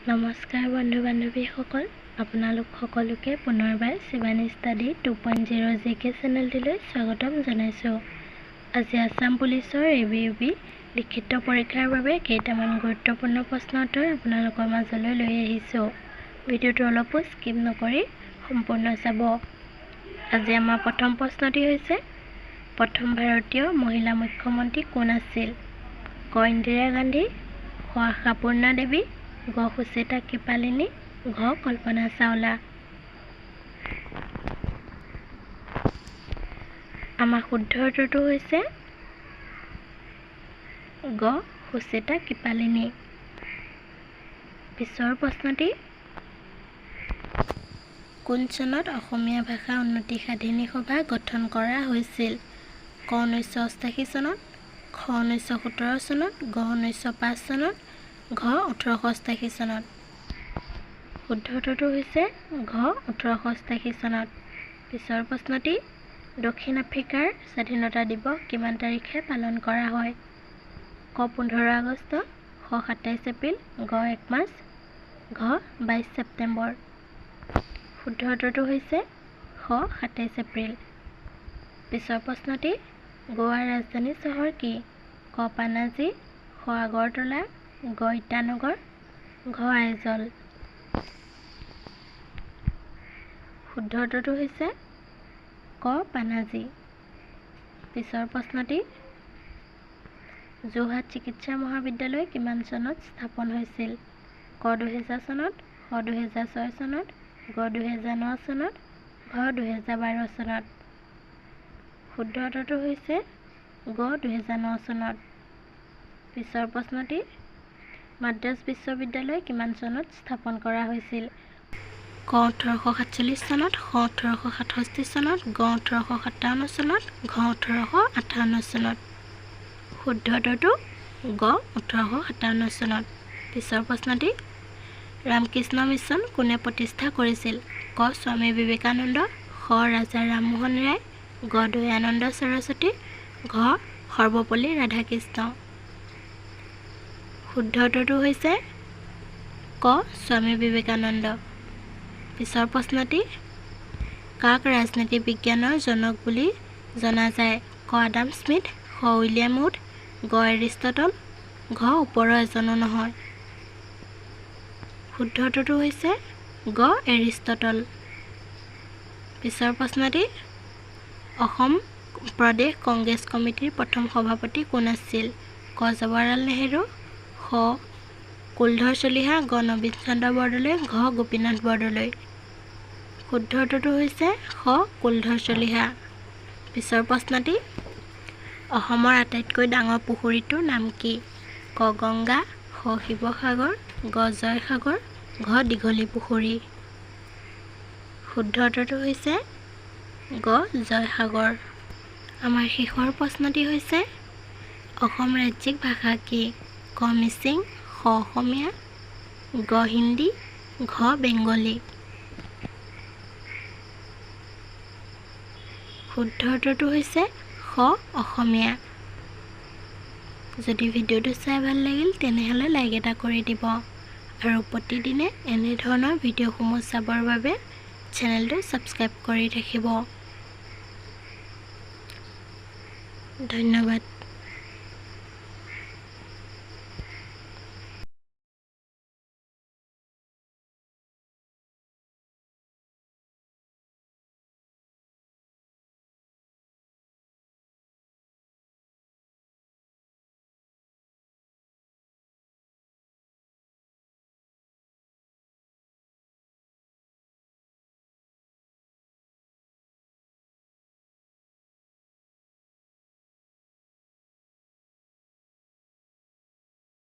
নমস্কাৰ বন্ধু বান্ধৱীসকল, আপোনালোক সকলোকে পুনৰবাৰ শিৱানী ষ্টাডি 2.0 জিকে চেনেলটিলৈ স্বাগতম জনাইছোঁ। আজি আসাম পুলিচৰ ABUB লিখিত পৰীক্ষাৰ বাবে কেইটামান গুৰুত্বপূৰ্ণ প্ৰশ্ন উত্তৰ আপোনালোকৰ মাজলৈ লৈ আহিছোঁ। ভিডিঅ'টো অলপো স্কিপ নকৰি সম্পূৰ্ণ চাব। আজি আমাৰ প্ৰথম প্ৰশ্নটি হৈছে, প্ৰথম ভাৰতীয় মহিলা মুখ্যমন্ত্ৰী কোন আছিল? ক ইন্দিৰা গান্ধী, খ আশাপূৰ্ণা দেৱী, গ সুচেতা কৃপালিনী, ঘ কল্পনা চাওলা। আমাৰ শুদ্ধ উত্তৰটো হৈছে গ সুচেতা কৃপালিনী। পিছৰ প্ৰশ্নটি, কোন চনত অসমীয়া ভাষা উন্নতি সাধিনী সভা গঠন কৰা হৈছিল? ক 1988 চনত, খ 1917 চনত, গ 1905 চনত, ঘ 1888 চনত। শুদ্ধ উত্তৰটো হৈছে ঘ 1888 চনত। পিছৰ প্ৰশ্নটি, দক্ষিণ আফ্ৰিকাৰ স্বাধীনতা দিৱস কিমান তাৰিখে পালন কৰা হয়? ক 15 আগষ্ট, খ 27 এপ্ৰিল, গ 1 মাৰ্চ, ঘ 22 ছেপ্টেম্বৰ। শুদ্ধ উত্তৰটো হৈছে খ 27 এপ্ৰিল। পিছৰ প্ৰশ্নটি, গোৱাৰ ৰাজধানী চহৰ কি? ক পানাজী, খ আগৰতলা, গ ইটানগৰ, ঘ আইজল। শুদ্ধ উত্তৰটো হৈছে ক পানাজী। পিছৰ প্ৰশ্নটি, যোৰহাট চিকিৎসা মহাবিদ্যালয় কিমান চনত স্থাপন হৈছিল? ক 2000 চনত, খ 2006 চনত, গ 2009 চনত, ঘ 2012 চনত। শুদ্ধ উত্তৰটো হৈছে গ 2009 চনত। পিছৰ প্ৰশ্নটি, মাদ্ৰাজ বিশ্ববিদ্যালয় কিমান চনত স্থাপন কৰা হৈছিল? ক 1847 চনত, খ 1867 চনত, গ 1857 চনত, ঘ 1858 চনত। শুদ্ধ উত্তৰটো গ 1857 চনত। পিছৰ প্ৰশ্নটি, ৰামকৃষ্ণ মিছন কোনে প্ৰতিষ্ঠা কৰিছিল? ক স্বামী বিবেকানন্দ, খ ৰাজা ৰামমোহন ৰায়, গ দয়ানন্দ সৰস্বতী, ঘ সৰ্বপল্লী ৰাধাকৃষ্ণ। শুদ্ধ উত্তৰটো হৈছে ক স্বামী বিবেকানন্দ। পিছৰ প্ৰশ্নটি, কাক ৰাজনীতি বিজ্ঞানৰ জনক বুলি জনা যায়? ক আডাম স্মিথ, খ উইলিয়াম উড, গ এৰিষ্টটল, ঘ ওপৰৰ এজনো নহয়। শুদ্ধ উত্তৰটো হৈছে গ এৰিষ্টটল। পিছৰ প্ৰশ্নটি, অসম প্ৰদেশ কংগ্ৰেছ কমিটিৰ প্ৰথম সভাপতি কোন আছিল? ক জৱাহৰলাল নেহেৰু, খ কুলধৰ চলিহা, গ নবীন চন্দ্ৰ বৰদলৈ, ঘ গোপীনাথ বৰদলৈ। শুদ্ধ উত্তৰটো হৈছে খ কুলধৰ চলিহা। পিছৰ প্ৰশ্নটি, অসমৰ আটাইতকৈ ডাঙৰ পুখুৰীটোৰ নাম কি? ক গংগা, খ শিৱসাগৰ, গ জয়সাগৰ, ঘ দীঘলী পুখুৰী। শুদ্ধ উত্তৰটো হৈছে গ জয়সাগৰ। আমাৰ শেষৰ প্ৰশ্নটি হৈছে, অসম ৰাজ্যিক ভাষা কি? ক মিচিং, খ অসমীয়া, গ হিন্দী, ঘ বেংগলী। শুদ্ধ উত্তৰটো হৈছে খ অসমীয়া। যদি ভিডিঅ'টো চাই ভাল লাগিল তেনেহ'লে লাইক এটা কৰি দিব আৰু প্ৰতিদিনে এনেধৰণৰ ভিডিঅ'সমূহ চাবৰ বাবে চেনেলটো ছাবস্ক্ৰাইব কৰি ৰাখিব। ধন্যবাদ।